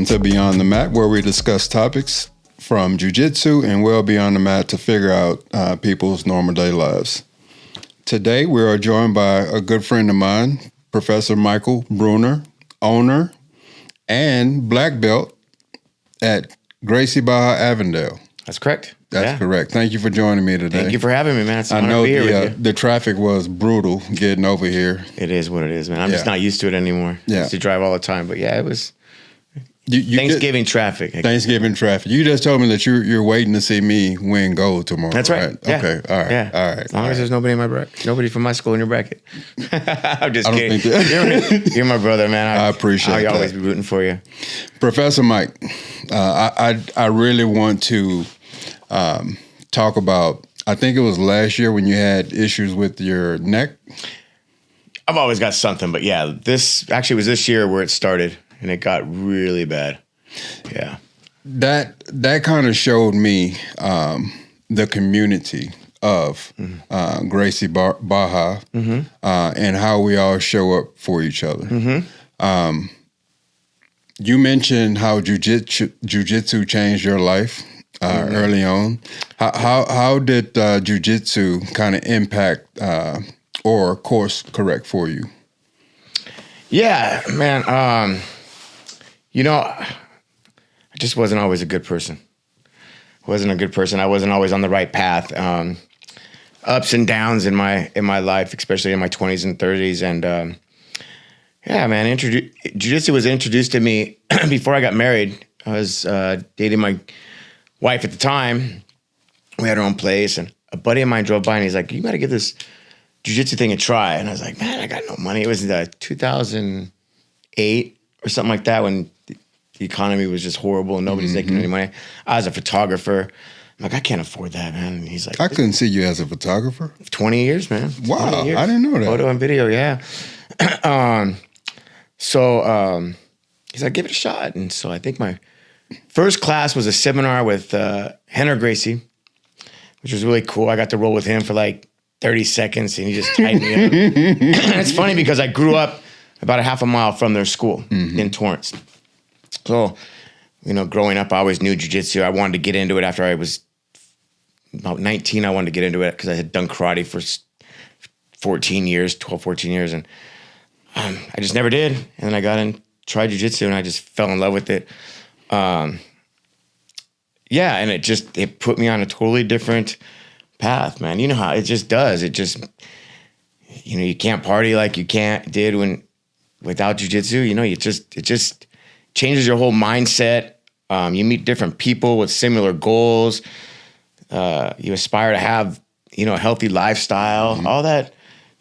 to Beyond the Mat, where we discuss topics from jiu-jitsu and well beyond the mat to figure out people's normal day lives. Today, we are joined by a good friend of mine, Professor Michael Bruner, owner and black belt at Gracie Baja Avondale. That's correct. That's correct. Thank you for joining me today. Thank you for having me, man. It's an honor I know to be here with you. the traffic was brutal getting over here. It is what it is, man. I'm just not used to it anymore. I used to drive all the time, but yeah, it was Thanksgiving traffic. Thanksgiving traffic. You just told me that you're waiting to see me win gold tomorrow. That's right. Yeah. Okay. All right. Yeah. All right. As long as there's nobody in my bracket, nobody from my school in your bracket. I'm just I kidding. don't think You're my brother, man. I appreciate that. I'll always be rooting for you. Professor Mike, I really want to talk about, I think it was last year when you had issues with your neck. I've always got something, but yeah, this actually was this year where it started. And it got really bad. Yeah. That kind of showed me the community of Gracie Baja and how we all show up for each other. You mentioned how jiu-jitsu changed your life early on. How did jiu-jitsu kind of impact or course correct for you? Yeah, man. I just wasn't always a good person. I wasn't a good person. I wasn't always on the right path. Ups and downs in my life, especially in my 20s and 30s. And yeah, man, jiu-jitsu was introduced to me before I got married. I was dating my wife at the time. We had our own place, and a buddy of mine drove by, and he's like, "You got to give this jiu-jitsu thing a try." And I was like, "Man, I got no money." It was 2008 or something like that, when the economy was just horrible and nobody's making any money. I was a photographer. I'm like, I can't afford that, man. And he's like, I couldn't see you as a photographer. 20 years, man. Wow, years. I didn't know that. Photo and video, yeah. So he's like, give it a shot. And so I think my first class was a seminar with Henner Gracie, which was really cool. I got to roll with him for like 30 seconds, and he just tied me up. And it's funny because I grew up about a half a mile from their school in Torrance. So, growing up, I always knew jiu-jitsu. I wanted to get into it after I was about 19. I wanted to get into it because I had done karate for 14 years. And I just never did. And then I got in, tried jiu-jitsu, and I just fell in love with it. And it put me on a totally different path, man. You know how it just does. It just, you can't party like you did without jiu-jitsu. It just changes your whole mindset. You meet different people with similar goals. You aspire to have, a healthy lifestyle. All that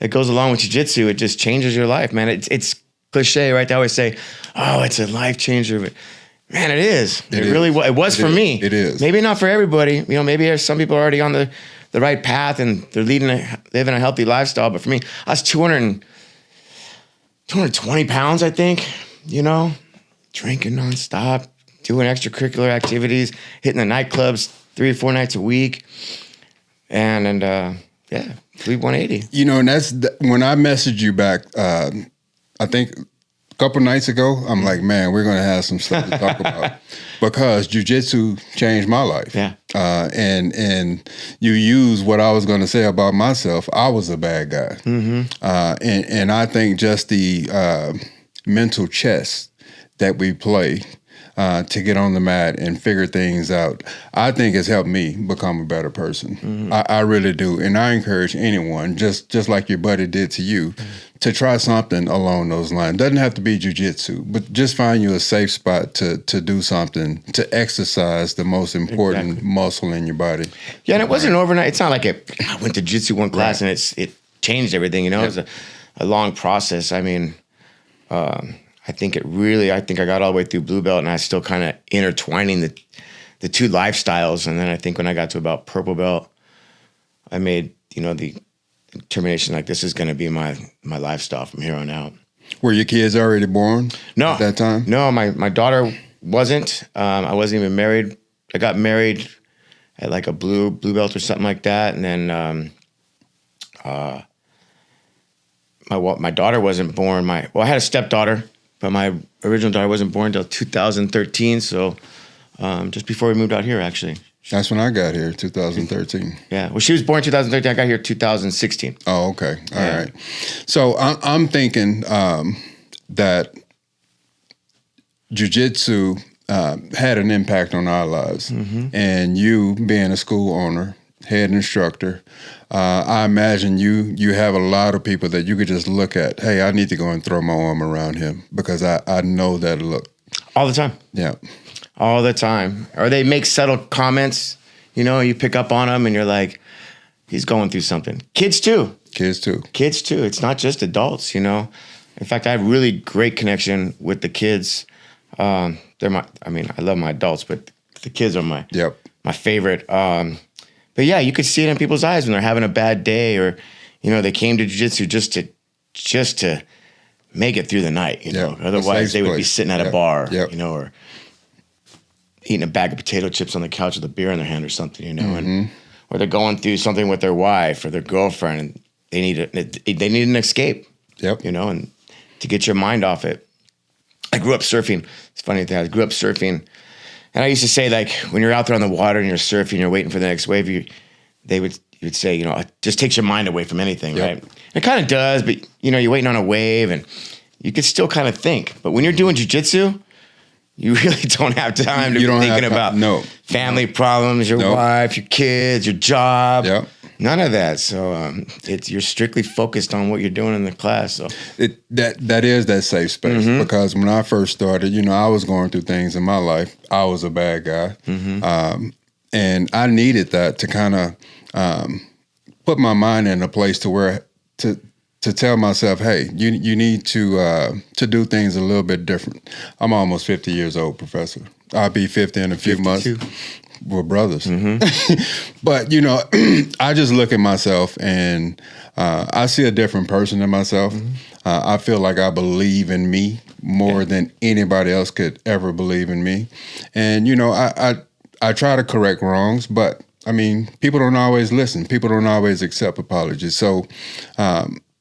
goes along with jiu-jitsu. It just changes your life, man. It's cliche, right? They always say, "Oh, it's a life changer," but man, it is. It was for me. It is. Maybe not for everybody. Maybe some people are already on the right path and they're living a healthy lifestyle. But for me, I was 220 pounds, I think. Drinking nonstop, doing extracurricular activities, hitting the nightclubs 3 or 4 nights a week, and leave 180. And that's when I messaged you back. I think a couple nights ago. I'm like, man, we're gonna have some stuff to talk about because jiu-jitsu changed my life. Yeah, and you use what I was gonna say about myself. I was a bad guy, and I think just the mental chess that we play to get on the mat and figure things out, I think has helped me become a better person. I really do. And I encourage anyone, just like your buddy did to you, to try something along those lines. Doesn't have to be jiu-jitsu, but just find you a safe spot to do something, to exercise the most important muscle in your body. Yeah, and it wasn't overnight. It's not like I went to jiu-jitsu one class and it changed everything, It was a long process. I mean, I think I got all the way through blue belt, and I was still kind of intertwining the two lifestyles. And then I think when I got to about purple belt, I made, the determination, like, this is going to be my lifestyle from here on out. Were your kids already born at that time? No, my daughter wasn't. I wasn't even married. I got married at like a blue belt or something like that. And then my daughter wasn't born. I had a stepdaughter, but my original daughter wasn't born until 2013. So just before we moved out here, actually. That's when I got here, 2013. Yeah. Well, she was born in 2013. I got here 2016. Oh, okay. All right. So I'm thinking that jiu-jitsu had an impact on our lives. And you being a school owner, head instructor, I imagine you have a lot of people that you could just look at, hey, I need to go and throw my arm around him because I know that look. All the time. Yeah. All the time. Or they make subtle comments, you pick up on them and you're like, he's going through something. Kids too. It's not just adults, In fact, I have really great connection with the kids. I love my adults, but the kids are my favorite. But yeah, you could see it in people's eyes when they're having a bad day or, they came to jiu-jitsu just to make it through the night, Otherwise they would be sitting at a bar, or eating a bag of potato chips on the couch with a beer in their hand or something, and or they're going through something with their wife or their girlfriend and they need an escape, and to get your mind off it. I grew up surfing. It's funny that I grew up surfing, and I used to say, like, when you're out there on the water and you're surfing, you're waiting for the next wave. You would say, it just takes your mind away from anything, right? It kind of does, but you're waiting on a wave, and you could still kind of think. But when you're doing jiu-jitsu, you really don't have time to be thinking about family problems, your wife, your kids, your job. None of that. So you're strictly focused on what you're doing in the class. So that is that safe space because when I first started, I was going through things in my life. I was a bad guy, and I needed that to kind of put my mind in a place to where to tell myself, hey, you need to do things a little bit different. I'm almost 50 years old, Professor. I'll be 50 in a few 52. Months. We're brothers. But, I just look at myself and I see a different person in myself. I feel like I believe in me more than anybody else could ever believe in me. And, I try to correct wrongs, but, people don't always listen. People don't always accept apologies. So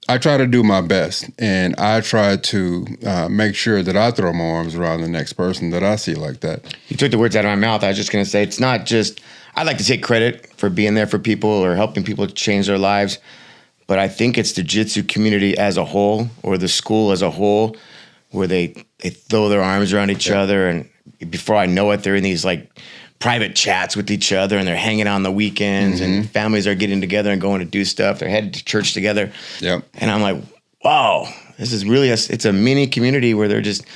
I try to do my best, and I try to make sure that I throw my arms around the next person that I see like that. You took the words out of my mouth. I was just going to say, it's not just, I like to take credit for being there for people or helping people change their lives, but I think it's the jiu-jitsu community as a whole or the school as a whole where they throw their arms around each other, and before I know it, they're in these like private chats with each other, and they're hanging out on the weekends, and families are getting together and going to do stuff. They're headed to church together. And I'm like, wow, this is really it's a mini community where they're just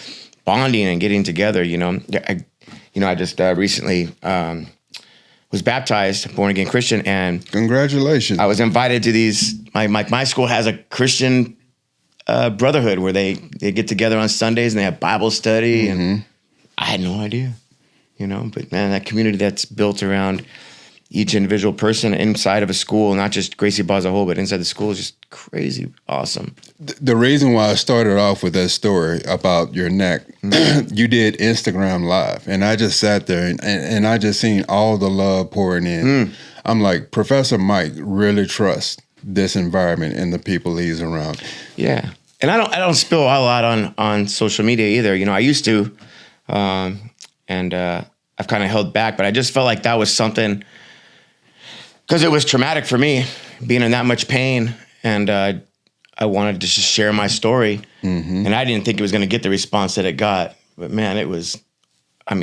bonding and getting together. I just recently was baptized, born again Christian, and congratulations. I was invited to these. My school has a Christian brotherhood where they get together on Sundays and they have Bible study, and I had no idea. But man, that community that's built around each individual person inside of a school, not just Gracie Bar as a whole, but inside the school is just crazy awesome. The reason why I started off with that story about your neck, you did Instagram Live, and I just sat there and I just seen all the love pouring in. I'm like, Professor Mike really trusts this environment and the people he's around. Yeah. And I don't spill a lot on social media either. I used to, and I've kind of held back, but I just felt like that was something, because it was traumatic for me, being in that much pain, and I wanted to just share my story, and I didn't think it was going to get the response that it got, but man, it was,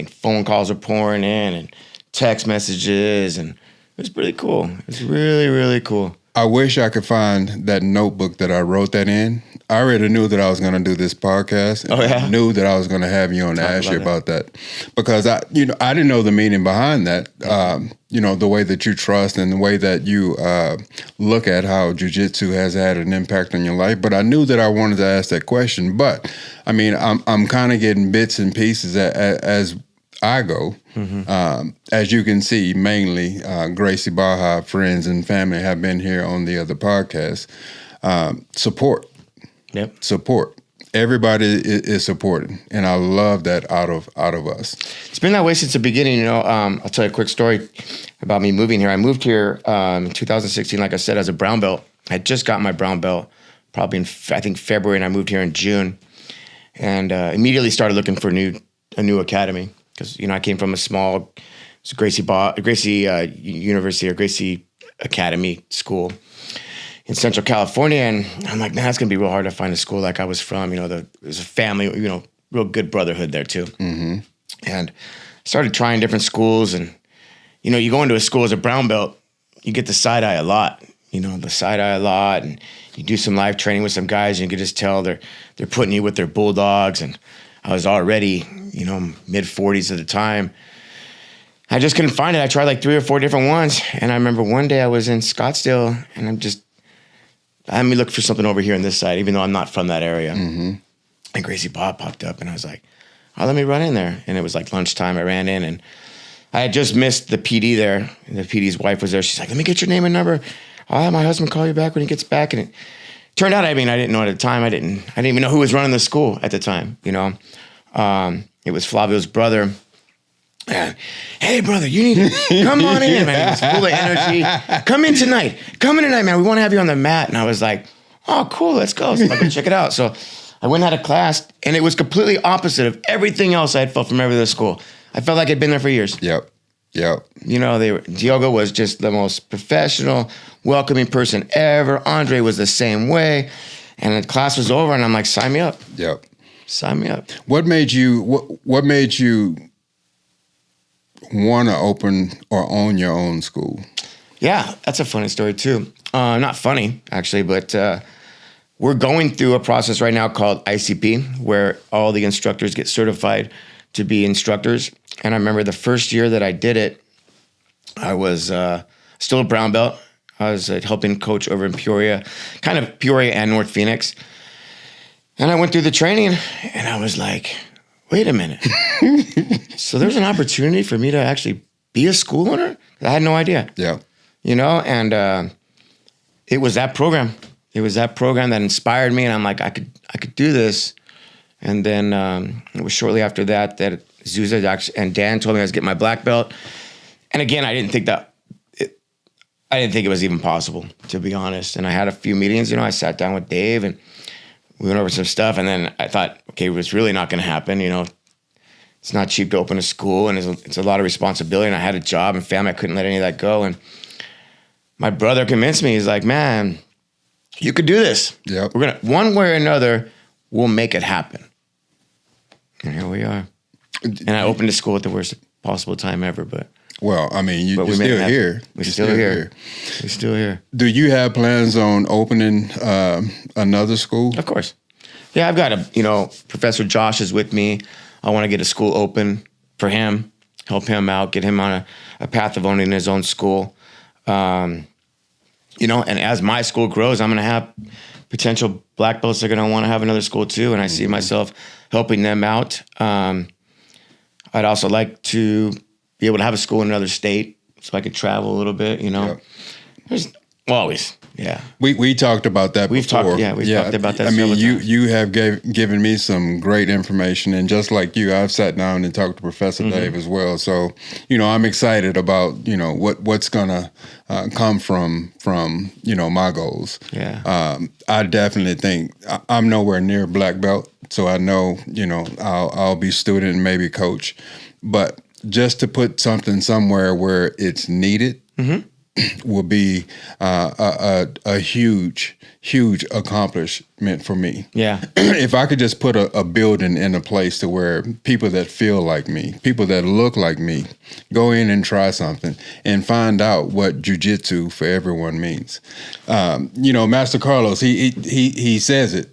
phone calls are pouring in, and text messages, and it was pretty cool. It was really, really cool. I wish I could find that notebook that I wrote that in. I already knew that I was going to do this podcast. And I knew that I was going to have you on to ask you about that. Because I didn't know the meaning behind that. The way that you trust and the way that you look at how jiu-jitsu has had an impact on your life. But I knew that I wanted to ask that question. But I'm kind of getting bits and pieces as I go. As you can see, mainly Gracie Baja friends and family have been here on the other podcast. Support. Support. Everybody is supporting, and I love that out of us. It's been that way since the beginning. I'll tell you a quick story about me moving here. I moved here in 2016, like I said, as a brown belt. I just got my brown belt probably in, I think, February, and I moved here in June. and immediately started looking for a new academy because I came from a small Gracie University or Gracie Academy school in Central California, and I'm like, man, it's gonna be real hard to find a school like I was from. There was a family, real good brotherhood there too. Mm-hmm. And started trying different schools, and you go into a school as a brown belt, you get the side eye a lot. And you do some live training with some guys, and you can just tell they're putting you with their bulldogs. And I was already, mid 40s at the time. I just couldn't find it. I tried like 3 or 4 different ones, and I remember one day I was in Scottsdale, and let me look for something over here on this side, even though I'm not from that area. Mm-hmm. And Gracie Bob popped up, and I was like, oh, let me run in there. And it was like lunchtime. I ran in, and I had just missed the PD there. And the PD's wife was there. She's like, let me get your name and number. I'll have my husband call you back when he gets back. And it turned out, I didn't know at the time. I didn't even know who was running the school at the time, It was Flavio's brother. And, hey, brother, you need to come on in, man. He was full of energy. Come in tonight, man. We want to have you on the mat. And I was like, oh, cool, let's go. So I'll go check it out. So I went and had a class, and it was completely opposite of everything else I had felt from every other school. I felt like I'd been there for years. Yep. Diogo was just the most professional, welcoming person ever. Andre was the same way. And the class was over, and I'm like, sign me up. Yep. Sign me up. What made you want to open or own your own school? Yeah, that's a funny story too. Not funny, actually, but we're going through a process right now called ICP, where all the instructors get certified to be instructors. And I remember the first year that I did it, I was still a brown belt. I was helping coach over in Peoria, kind of Peoria and North Phoenix. And I went through the training, and I was like, wait a minute. So there's an opportunity for me to actually be a school owner? I had no idea. Yeah. And it was that program. It was that program that inspired me, and I'm like, I could do this. And then it was shortly after that Zuza and Dan told me I was getting my black belt. And again, I didn't think it was even possible, to be honest. And I had a few meetings. I sat down with Dave, and we went over some stuff. And then I thought, okay, it's really not going to happen. It's not cheap to open a school, and it's a lot of responsibility. And I had a job and family. I couldn't let any of that go. And my brother convinced me. He's like, man, you could do this. Yep. We're going to, one way or another, we'll make it happen. And here we are. And I opened the school at the worst possible time ever, but... Well, I mean, you're still here. We're still here. We're still here. Do you have plans on opening another school? Of course. Yeah, I've got Professor Josh is with me. I want to get a school open for him, help him out, get him on a path of owning his own school. And as my school grows, I'm going to have potential black belts that are going to want to have another school too, and I see myself helping them out. I'd also like to be able to have a school in another state so I could travel a little bit, Yep. There's always, yeah. We talked about that before. We've talked about that. I mean, you have given me some great information, and just like you, I've sat down and talked to Professor Dave as well. So, I'm excited about, what's gonna come from my goals. Yeah. I definitely think I'm nowhere near black belt, so I know, I'll be student and maybe coach, but just to put something somewhere where it's needed will be a huge accomplishment for me. Yeah. If I could just put a building in a place to where people that feel like me, people that look like me, go in and try something and find out what jiu-jitsu for everyone means. Master Carlos, he says it,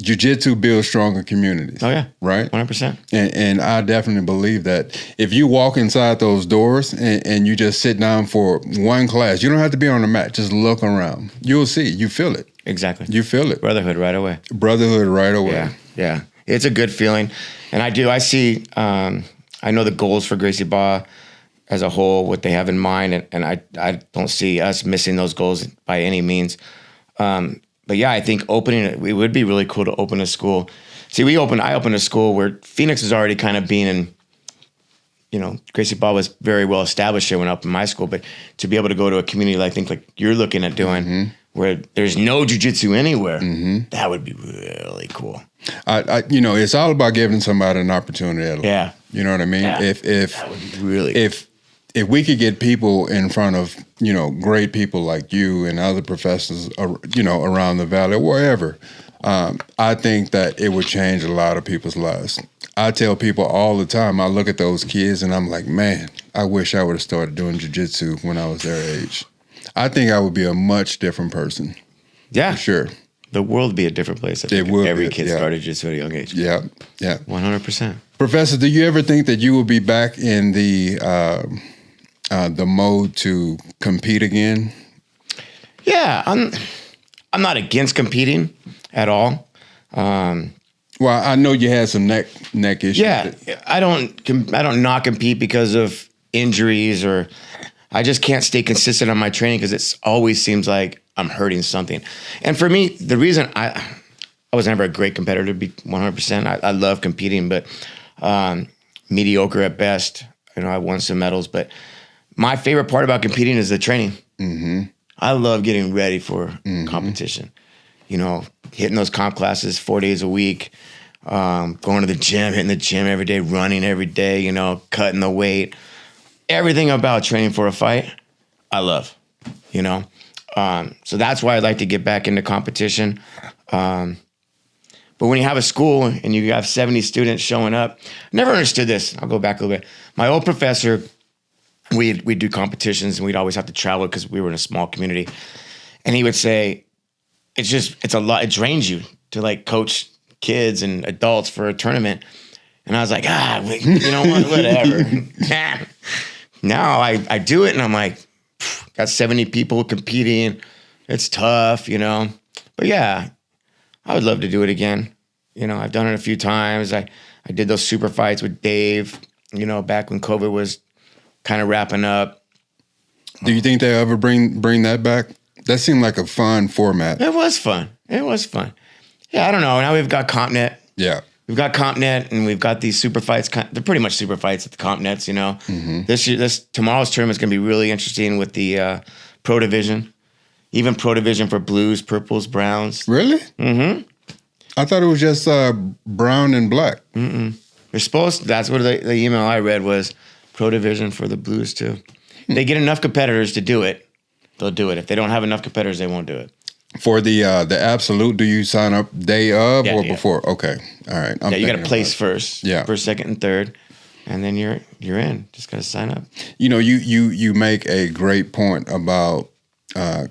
jiu-jitsu builds stronger communities. Oh, yeah. Right? 100%. And I definitely believe that if you walk inside those doors and you just sit down for one class, you don't have to be on the mat. Just look around. You'll see. You feel it. Exactly. You feel it. Brotherhood right away. Yeah. It's a good feeling. And I see, I know the goals for Gracie Barra as a whole, what they have in mind, and I don't see us missing those goals by any means. But yeah, I think it would be really cool to open a school. See, I opened a school where Phoenix is already kind of being Gracie Barra was very well established here when I opened my school, but to be able to go to a community like you're looking at doing where there's no jiu-jitsu anywhere. That would be really cool. It's all about giving somebody an opportunity. Yeah. You know what I mean? Yeah. If that would be really if we could get people in front of, great people like you and other professors, around the valley, wherever, I think that it would change a lot of people's lives. I tell people all the time, I look at those kids and I'm like, man, I wish I would have started doing jiu-jitsu when I was their age. I think I would be a much different person. Yeah. For sure. The world would be a different place. If every kid started jiu-jitsu at a young age. Yeah. 100%. Professor, do you ever think that you will be back in the mode to compete again? Yeah, I'm not against competing at all. Well, I know you had some neck issues. Yeah, I don't not compete because of injuries, or I just can't stay consistent on my training because it always seems like I'm hurting something. And for me, the reason I was never a great competitor, to be 100%. I love competing, but mediocre at best. I won some medals, but my favorite part about competing is the training. I love getting ready for competition. Hitting those comp classes 4 days a week, going to the gym, hitting the gym every day, running every day, cutting the weight. Everything about training for a fight, I love, So that's why I'd like to get back into competition. But when you have a school and you have 70 students showing up, I never understood this. I'll go back a little bit. My old professor, we'd do competitions and we'd always have to travel because we were in a small community. And he would say, it's a lot. It drains you to coach kids and adults for a tournament. And I was like, you know what, whatever. Now I do it and I'm like, got 70 people competing. It's tough, But yeah, I would love to do it again. I've done it a few times. I did those super fights with Dave, back when COVID was kind of wrapping up. Do you think they'll ever bring that back? That seemed like a fun format. It was fun. Yeah, I don't know. Now we've got CompNet. Yeah. We've got CompNet and we've got these super fights. They're pretty much super fights at the CompNets, Tomorrow's tournament is going to be really interesting with the Pro Division. Even Pro Division for blues, purples, browns. Really? Mm-hmm. I thought it was just brown and black. They're supposed to, that's what the email I read was Pro Division for the blues too. They get enough competitors to do it, they'll do it. If they don't have enough competitors, they won't do it. For the absolute, do you sign up day of or before? Okay, all right. You got to place first. Yeah, first, second, and third, and then you're in. Just got to sign up. You make a great point about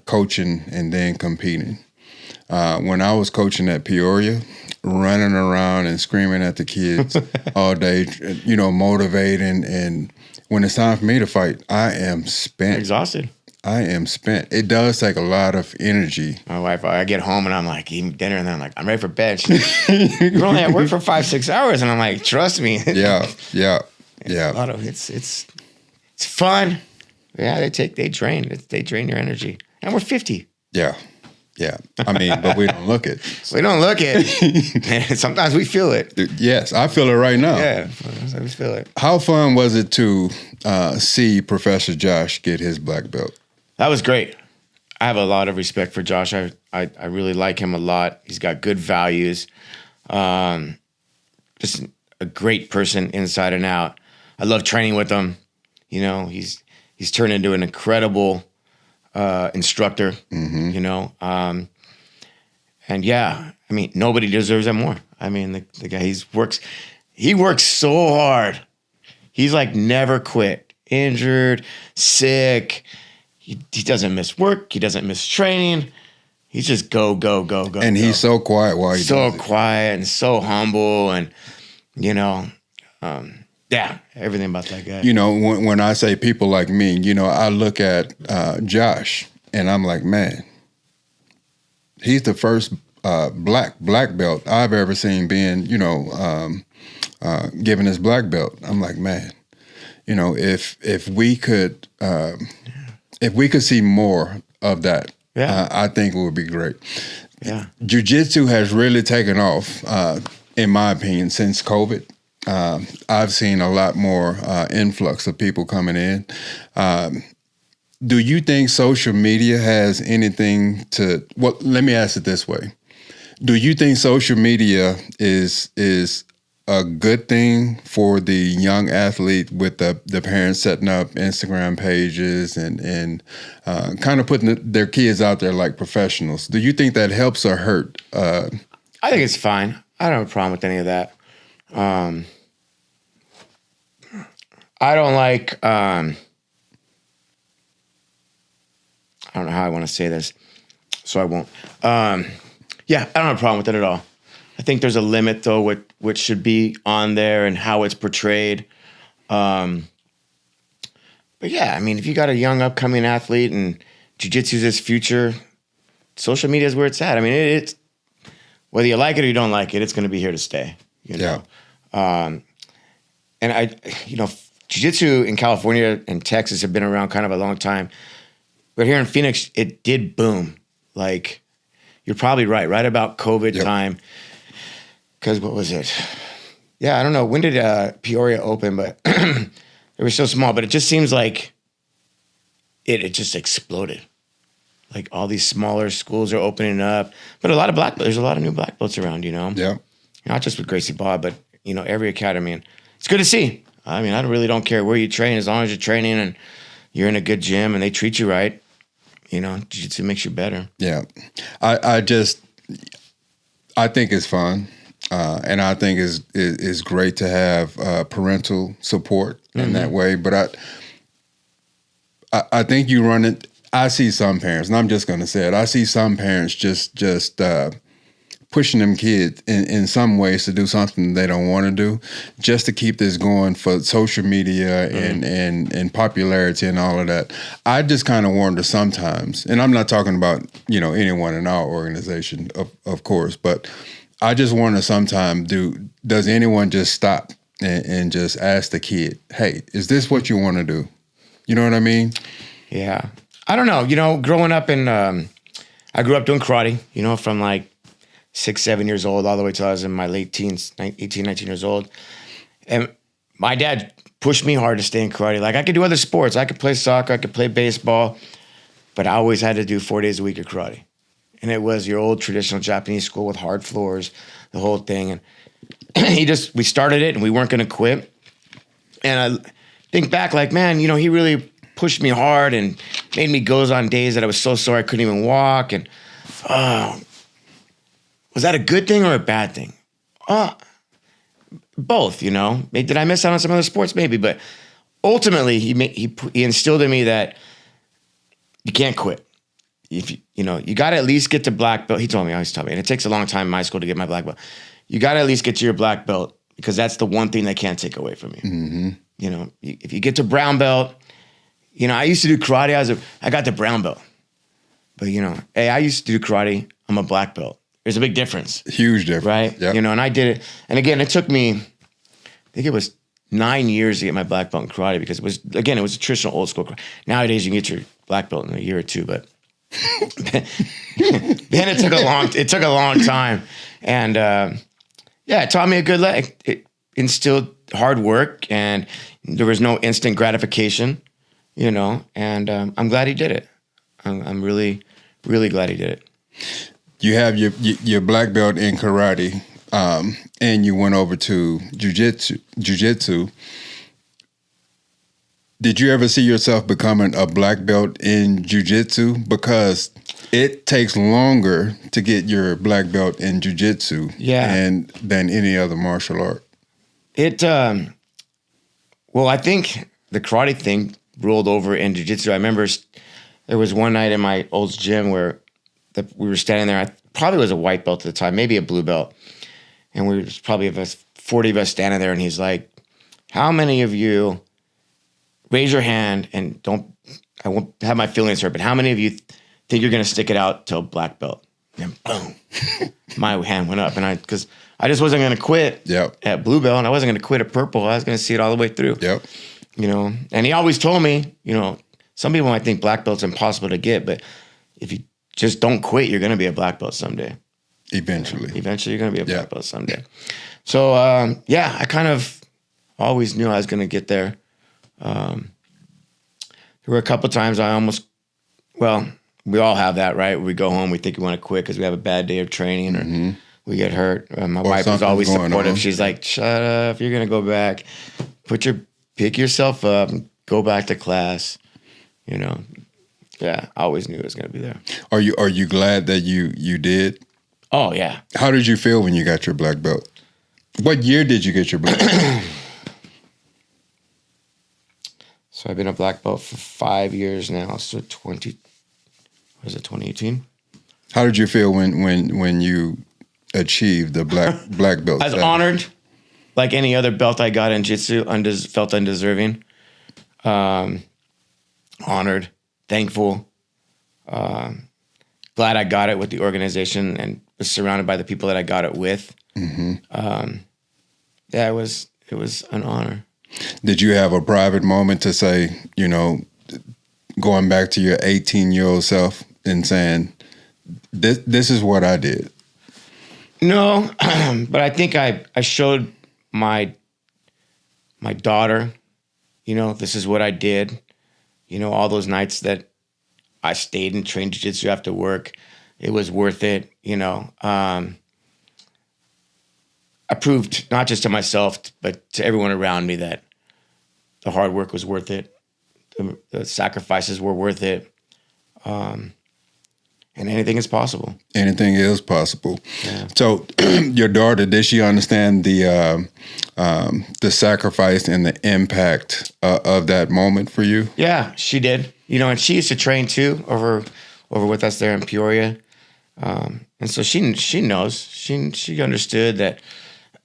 coaching and then competing. When I was coaching at Peoria, running around and screaming at the kids all day, motivating, and when it's time for me to fight, I am spent, exhausted. I am spent. It does take a lot of energy. My wife, I get home and I'm like eating dinner and then I'm like, I'm ready for bed. You're only at work for 5-6 hours, and I'm like, trust me. Yeah. A lot of it's fun. Yeah, they drain your energy, and we're 50. Yeah. I mean, but we don't look it. We don't look it. Sometimes we feel it. Yes, I feel it right now. Yeah, we feel it. How fun was it to see Professor Josh get his black belt? That was great. I have a lot of respect for Josh. I really like him a lot. He's got good values. Just a great person inside and out. I love training with him. He's turned into an incredible instructor. And yeah, I mean, nobody deserves that more. I mean, the guy, he works so hard. He's like never quit, injured, sick. He doesn't miss work. He doesn't miss training. He's just go. And he's so quiet while he so does it. quiet and so humble, and yeah, everything about that guy. When I say people like me, I look at Josh and I'm like, man, he's the first black belt I've ever seen being, given his black belt. I'm like, man, if we could see more of that, I think it would be great. Yeah, Jiu-Jitsu has really taken off, in my opinion, since COVID. I've seen a lot more influx of people coming in. do you think social media has anything to? Well, let me ask it this way: do you think social media is a good thing for the young athlete with the parents setting up Instagram pages and kind of putting their kids out there like professionals? Do you think that helps or hurt? I think it's fine. I don't have a problem with any of that. I don't like, I don't know how I want to say this, so I won't. Yeah, I don't have a problem with it at all. I think there's a limit, though, what should be on there and how it's portrayed. But yeah, I mean, if you got a young upcoming athlete and jiu-jitsu is his future, social media is where it's at. I mean, it's whether you like it or you don't like it, it's going to be here to stay. You know? Yeah. And jiu-jitsu in California and Texas have been around kind of a long time. But here in Phoenix, it did boom. Like, you're probably right about COVID time. Because what was it? Yeah, I don't know. When did Peoria open? But it was so small. But it just seems like it just exploded. Like all these smaller schools are opening up. But there's a lot of new black belts around, you know? Yeah. Not just with Gracie Bob, but, you know, every academy. And it's good to see. I mean, I really don't care where you train as long as you're training and you're in a good gym and they treat you right. You know, jiu-jitsu makes you better. Yeah. I think it's fun. And I think it's great to have parental support in that way. But I think you run it. I see some parents, and I'm just going to say it. I see some parents just pushing them kids in some ways to do something they don't want to do, just to keep this going for social media and popularity and all of that. I just kind of wonder sometimes, and I'm not talking about, you know, anyone in our organization, of course, but I just wonder sometimes, does anyone just stop and just ask the kid, hey, is this what you want to do? You know what I mean? Yeah. I don't know. You know, growing up I grew up doing karate, you know, from like 6, 7 years old all the way till I was in my late teens, 18, 19 years old. And my dad pushed me hard to stay in karate. Like, I could do other sports. I could play soccer. I could play baseball. But I always had to do 4 days a week of karate. And it was your old traditional Japanese school with hard floors, the whole thing. And we started it and we weren't going to quit. And I think back like, man, you know, he really pushed me hard and made me go on days that I was so sore I couldn't even walk. And was that a good thing or a bad thing? Both, you know. Did I miss out on some other sports? Maybe. But ultimately, he instilled in me that you can't quit. If you got to at least get to black belt. He always told me, and it takes a long time in my school to get my black belt. You got to at least get to your black belt because that's the one thing they can't take away from you. Mm-hmm. You know, if you get to brown belt, you know, I used to do karate. I got to brown belt, but you know, hey, I used to do karate. I'm a black belt. There's a big difference. Huge difference, right? Yep. You know, and I did it. And again, it took me, I think it was 9 years to get my black belt in karate because it was a traditional old school karate. Nowadays, you can get your black belt in a year or two, but. Then it took a long time, and it taught me a good lesson. It instilled hard work, and there was no instant gratification, you know. And I'm glad he did it. I'm really, really glad he did it. You have your black belt in karate, and you went over to jiu-jitsu. Did you ever see yourself becoming a black belt in jiu-jitsu? Because it takes longer to get your black belt in jiu-jitsu than any other martial art. Well, I think the karate thing rolled over in jiu-jitsu. I remember there was one night in my old gym where we were standing there. I probably was a white belt at the time, maybe a blue belt. And we was probably 40 of us standing there, and he's like, how many of you... raise your hand and I won't have my feelings hurt, but how many of you think you're going to stick it out till black belt? And boom, my hand went up. And because I just wasn't going to quit at blue belt and I wasn't going to quit at purple. I was going to see it all the way through. Yep. You know, and he always told me, you know, some people might think black belt's impossible to get, but if you just don't quit, you're going to be a black belt someday. Eventually. Eventually, you're going to be a black belt someday. So, I kind of always knew I was going to get there. There were a couple times I almost, well, we all have that, right? We go home, we think we want to quit because we have a bad day of training or we get hurt. My wife was always supportive. She's like, shut up, you're going to go back. Pick yourself up and go back to class. You know, yeah, I always knew it was going to be there. Are you glad that you did? Oh, yeah. How did you feel when you got your black belt? What year did you get your black belt? So I've been a black belt for 5 years now. So 2018? How did you feel when you achieved the black belt? I was honored, like any other belt I got in Jitsu. Felt undeserving. Honored, thankful. Glad I got it with the organization and was surrounded by the people that I got it with. Yeah, it was an honor. Did you have a private moment to say, you know, going back to your 18-year-old self and saying, this is what I did? No, but I think I showed my daughter, you know, this is what I did. You know, all those nights that I stayed and trained jiu-jitsu after work, it was worth it, you know. I proved not just to myself, but to everyone around me that the hard work was worth it. The sacrifices were worth it. And anything is possible. Anything is possible. Yeah. So your daughter, did she understand the sacrifice and the impact of that moment for you? Yeah, she did. You know, and she used to train too over with us there in Peoria. And so she knows. She understood that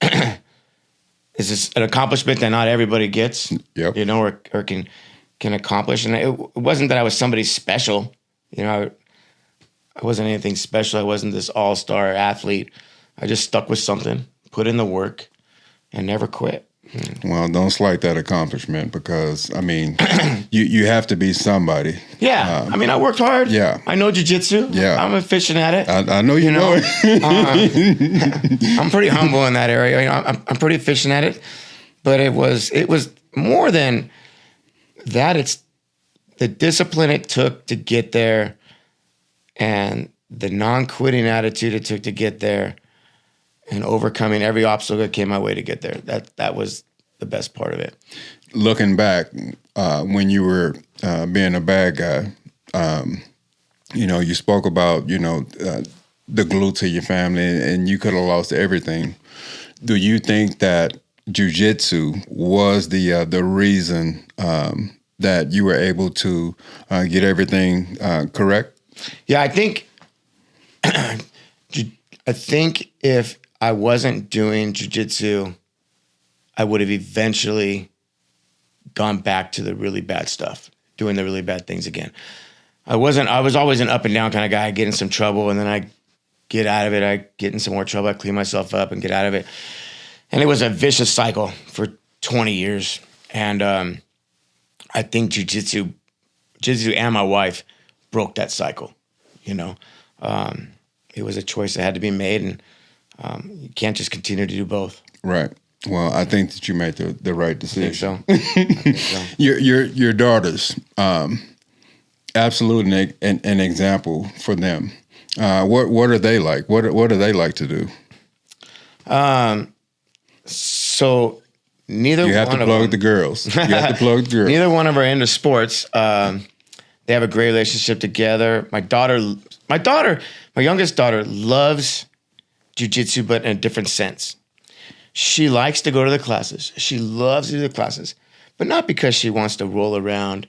this is an accomplishment that not everybody gets. Yep. You know, or can accomplish. And it wasn't that I was somebody special. You know, I wasn't anything special. I wasn't this all-star athlete. I just stuck with something, put in the work, and never quit. Well, don't slight that accomplishment because, I mean, you have to be somebody. Yeah. I mean, I worked hard. Yeah. I know jiu-jitsu. Yeah. I'm efficient at it. I know you know it. I'm pretty humble in that area. You know, I'm pretty efficient at it. But it was more than that. It's the discipline it took to get there and the non-quitting attitude it took to get there and overcoming every obstacle that came my way to get there. That was the best part of it. Looking back, when you were being a bad guy, you know, you spoke about, you know, the glue to your family and you could have lost everything. Do you think that jiu-jitsu was the reason that you were able to get everything correct? Yeah, I think if I wasn't doing jiu-jitsu, I would have eventually gone back to the really bad stuff, doing the really bad things again. I was always an up and down kind of guy. I get in some trouble and then I get out of it. I get in some more trouble. I clean myself up and get out of it. And it was a vicious cycle for 20 years. And I think jiu-jitsu and my wife broke that cycle, you know. It was a choice that had to be made, and you can't just continue to do both. Right. Well, I think that you made the right decision. I think so. Your daughters, absolutely an example for them. What are they like? What do they like to do? So neither you have one to of plug them, the girls. You have to plug the girls. Neither one of them are into sports. They have a great relationship together. My youngest daughter loves jiu-jitsu, but in a different sense. She likes to go to the classes. She loves to do the classes, but not because she wants to roll around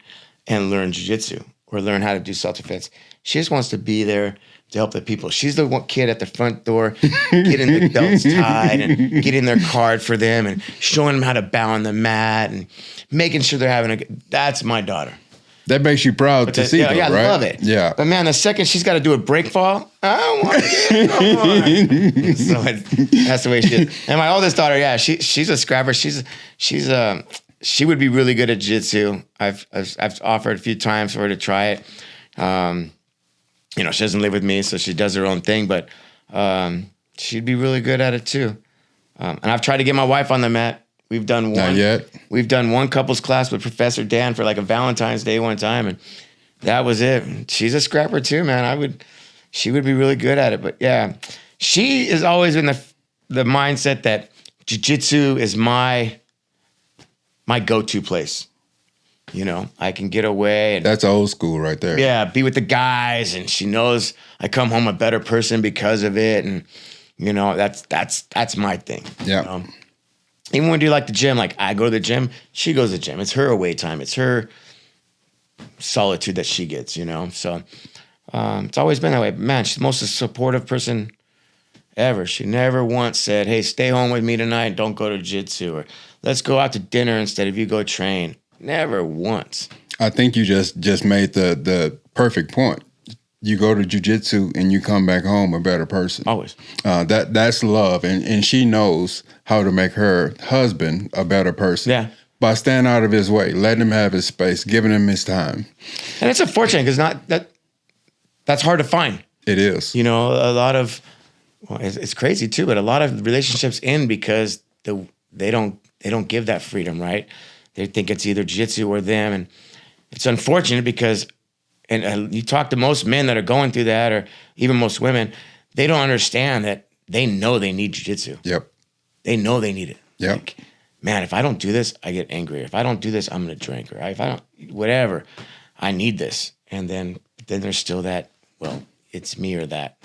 and learn jiu-jitsu or learn how to do self-defense. She just wants to be there to help the people. She's the one kid at the front door, getting the belts tied and getting their card for them and showing them how to bow on the mat and making sure they're having a good... That's my daughter. That makes you proud to see, yeah, though, right? I love it. Yeah. But man, the second she's got to do a break fall, I don't want to. So that's the way she is. And my oldest daughter, yeah, she's a scrapper. She would be really good at jiu-jitsu. I've offered a few times for her to try it. You know, she doesn't live with me, so she does her own thing, but she'd be really good at it too. And I've tried to get my wife on the mat. We've done one. Not yet. We've done one couples class with Professor Dan for like a Valentine's Day one time, and that was it. She's a scrapper too, man. She would be really good at it. But yeah, she has always been the mindset that jiu-jitsu is my go-to place. You know, I can get away. And that's old school right there. Yeah, be with the guys, and she knows I come home a better person because of it, and you know that's my thing. Yeah. You know? Even when we do like the gym, like I go to the gym, she goes to the gym. It's her away time. It's her solitude that she gets. You know, so it's always been that way. Man, she's the most supportive person ever. She never once said, "Hey, stay home with me tonight. Don't go to jiu-jitsu," or "Let's go out to dinner instead of you go train." Never once. I think you just made the perfect point. You go to jiu-jitsu and you come back home a better person. Always. That's love. And she knows how to make her husband a better person. Yeah. By staying out of his way, letting him have his space, giving him his time. And it's unfortunate because that's hard to find. It is. You know, a lot of, well, it's crazy too, but a lot of relationships end because they don't give that freedom, right? They think it's either jiu-jitsu or them. And it's unfortunate because, and you talk to most men that are going through that, or even most women, they don't understand that they know they need jiu-jitsu. Yep. They know they need it. Yep. Like, man, if I don't do this, I get angry. If I don't do this, I'm going to drink. Or if I don't, whatever, I need this. And then there's still that, well, it's me or that.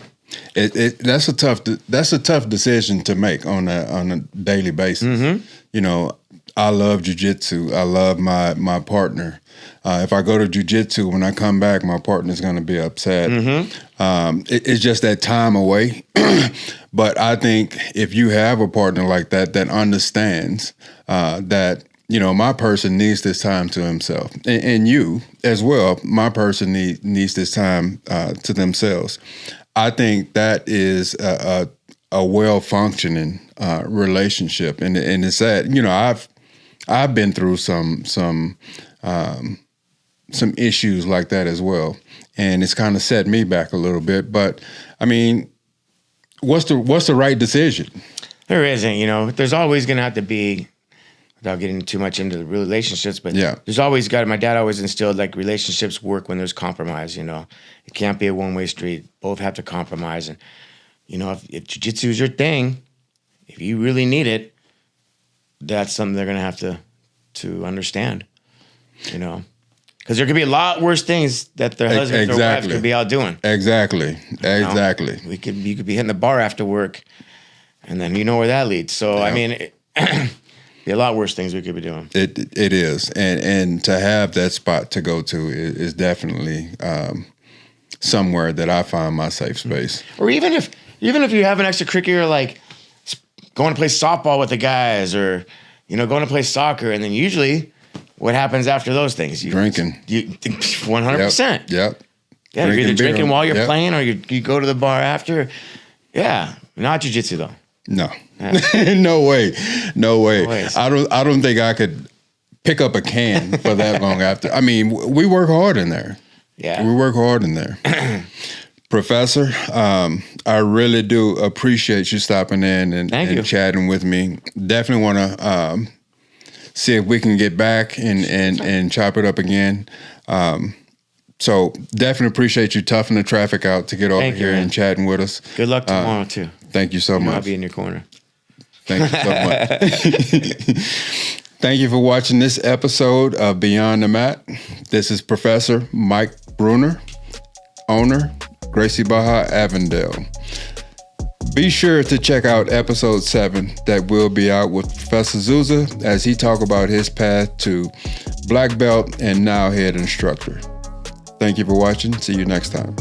That's a tough decision to make on a daily basis. Mm-hmm. You know, I love jiu-jitsu. I love my partner. If I go to jiu-jitsu, when I come back, my partner's going to be upset. Mm-hmm. It's just that time away. But I think if you have a partner like that understands that, you know, my person needs this time to himself, and you as well, my person needs this time to themselves. I think that is a well-functioning relationship, and it's that, you know, I've been through some issues like that as well, and it's kind of set me back a little bit. But I mean, what's the right decision? There isn't, you know. There's always going to have to be, without getting too much into the relationships, but yeah, there's always my dad always instilled like relationships work when there's compromise. You know, it can't be a one-way street. Both have to compromise, and you know, if jiu-jitsu is your thing, if you really need it, that's something they're going to have to understand, you know, because there could be a lot worse things that their husbands or wives could be out doing. Exactly. You could be hitting the bar after work, and then you know where that leads. So, I mean, be a lot worse things we could be doing. It is. And to have that spot to go to is definitely somewhere that I find my safe space. Or even if you have an extracurricular, like going to play softball with the guys, or, you know, going to play soccer, and then usually what happens after those things? Drinking. 100%. Yep. Yeah, you're either drinking while you're playing, or you go to the bar after. Yeah, not jiu-jitsu though. No. No way. I don't think I could pick up a can for that long after. I mean, we work hard in there. Yeah. We work hard in there. Professor, I really do appreciate you stopping in and chatting with me. Definitely want to see if we can get back and chop it up again. So definitely appreciate you toughing the traffic out to get over here and chatting with us. Good luck tomorrow too. Thank you so much. I'll be in your corner. Thank you so much. Thank you for watching this episode of Beyond the Mat. This is Professor Mike Bruner, owner, Gracie Baja Avondale. Be sure to check out episode 7 that will be out with Professor Zuza as he talk about his path to black belt and now head instructor. Thank you for watching. See you next time.